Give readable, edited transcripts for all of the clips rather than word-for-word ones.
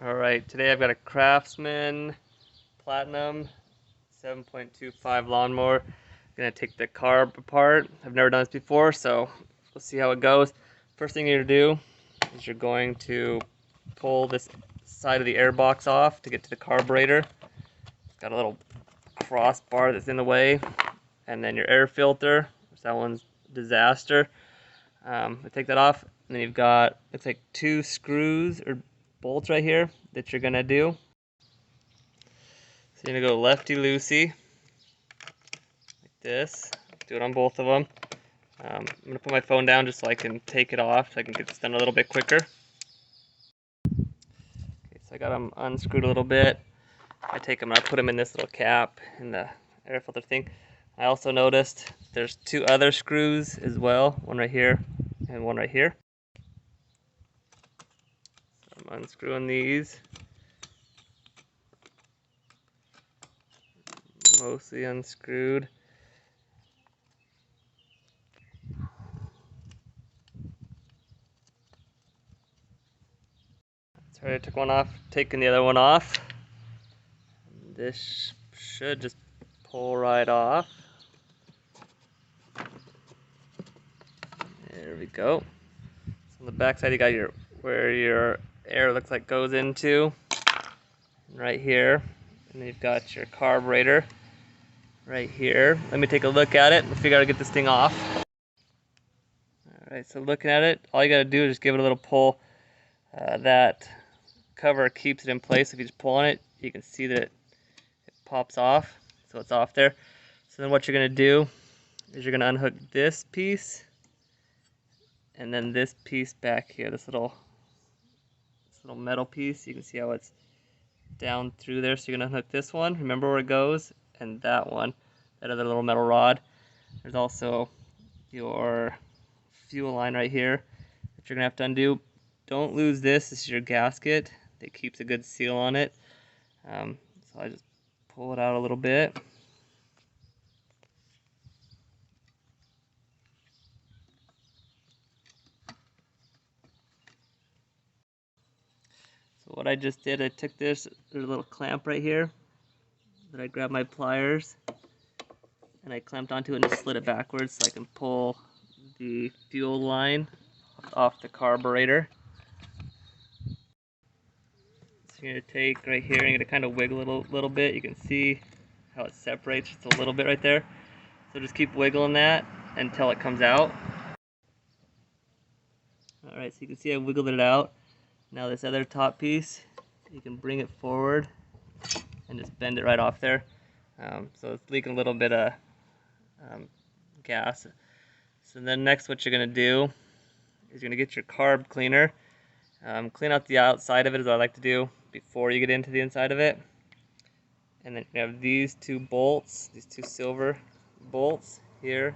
Alright, today I've got a Craftsman Platinum 7.25 lawnmower. I'm gonna take the carb apart. I've never done this before, so we'll see how it goes. First thing you're gonna do is you're going to pull this side of the air box off to get to the carburetor. It's got a little crossbar that's in the way, and then your air filter, which that one's a disaster. I take that off, and then you've got, looks like 2 screws or bolts right here that you're gonna do. So you're gonna go lefty-loosey, like this. Do it on both of them. I'm gonna put my phone down just so I can take it off, so I can get this done a little bit quicker. Okay, so I got them unscrewed a little bit. I take them and I put them in this little cap in the air filter thing. I also noticed there's 2 other screws as well, one right here and one right here. So I'm unscrewing these. Mostly unscrewed. Sorry, I took one off, taking the other one off. This should just pull right off. There we go. So on the back side you got your where your air looks like goes into, right here. And then you've got your carburetor right here. Let me take a look at it and figure out how to get this thing off. Alright, so looking at it, all you gotta do is just give it a little pull. That cover keeps it in place. If you just pull on it, you can see that it pops off, so it's off there. So then what you're gonna do is you're gonna unhook this piece and then this piece back here, this little metal piece. You can see how it's down through there. So you're gonna unhook this one, remember where it goes, and that one, that other little metal rod. There's also your fuel line right here that you're gonna have to undo. Don't lose this. This is your gasket that keeps a good seal on it. So I just pull it out a little bit. So what I just did, I took this, there's a little clamp right here that I grabbed my pliers and I clamped onto it and just slid it backwards so I can pull the fuel line off the carburetor. So you're gonna take right here and you're gonna kind of wiggle it a little bit. You can see how it separates just a little bit right there. So just keep wiggling that until it comes out. Alright, so you can see I wiggled it out. Now this other top piece, you can bring it forward and just bend it right off there. So it's leaking a little bit of gas. So then next what you're going to do is you're going to get your carb cleaner. Clean out the outside of it is what I like to do before you get into the inside of it. And then you have these 2 bolts, these 2 silver bolts here.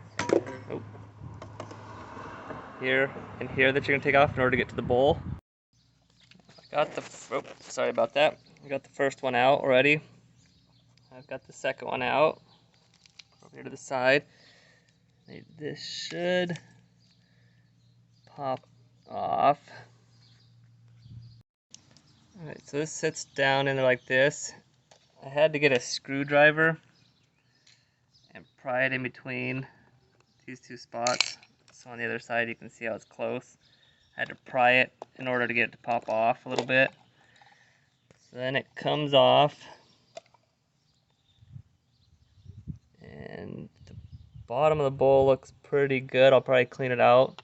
Oh. Here and here that you're going to take off in order to get to the bowl. I got the, sorry about that. I got the first one out already. I've got the second one out. Over here to the side. This should pop off. Alright, so this sits down in there like this. I had to get a screwdriver and pry it in between these 2 spots. So on the other side you can see how it's close. I had to pry it in order to get it to pop off a little bit. So then it comes off. And the bottom of the bowl looks pretty good. I'll probably clean it out.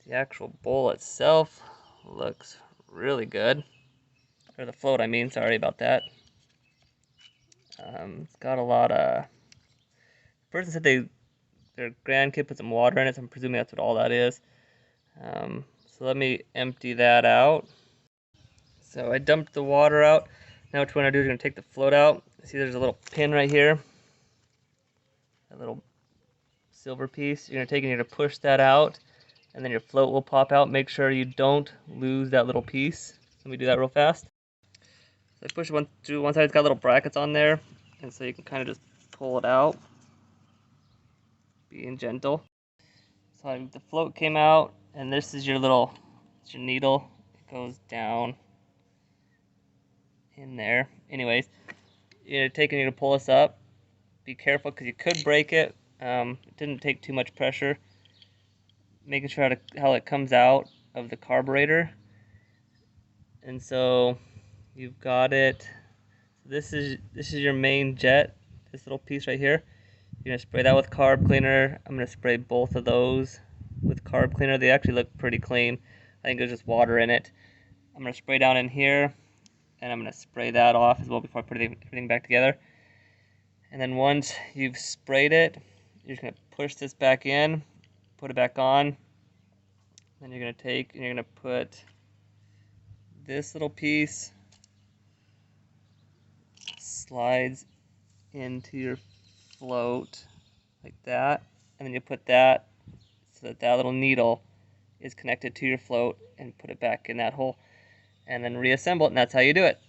The actual bowl itself looks really good. Or the float, I mean, sorry about that. It's got a lot of... The person said their grandkid put some water in it, so I'm presuming that's what all that is. So let me empty that out. So I dumped the water out. Now what you want to do is you're going to take the float out. See there's a little pin right here. That little silver piece. You're going to take and you're going to push that out. And then your float will pop out. Make sure you don't lose that little piece. Let me do that real fast. So I push one through one side. It's got little brackets on there. And so you can kind of just pull it out. Being gentle. So the float came out. And this is your little, it's your needle. It goes down in there. Anyways, you're taking to pull this up. Be careful because you could break it. It didn't take too much pressure. Making sure how it comes out of the carburetor. And so you've got it. This is your main jet. This little piece right here. You're gonna spray that with carb cleaner. I'm gonna spray both of those with carb cleaner. They actually look pretty clean. I think there's just water in it. I'm gonna spray down in here, and I'm gonna spray that off as well before I put everything back together. And then once you've sprayed it, you're just gonna push this back in, put it back on. Then you're gonna take and you're gonna put this little piece slides into your float like that, and then you put that so that that little needle is connected to your float, and put it back in that hole, and then reassemble it, and that's how you do it.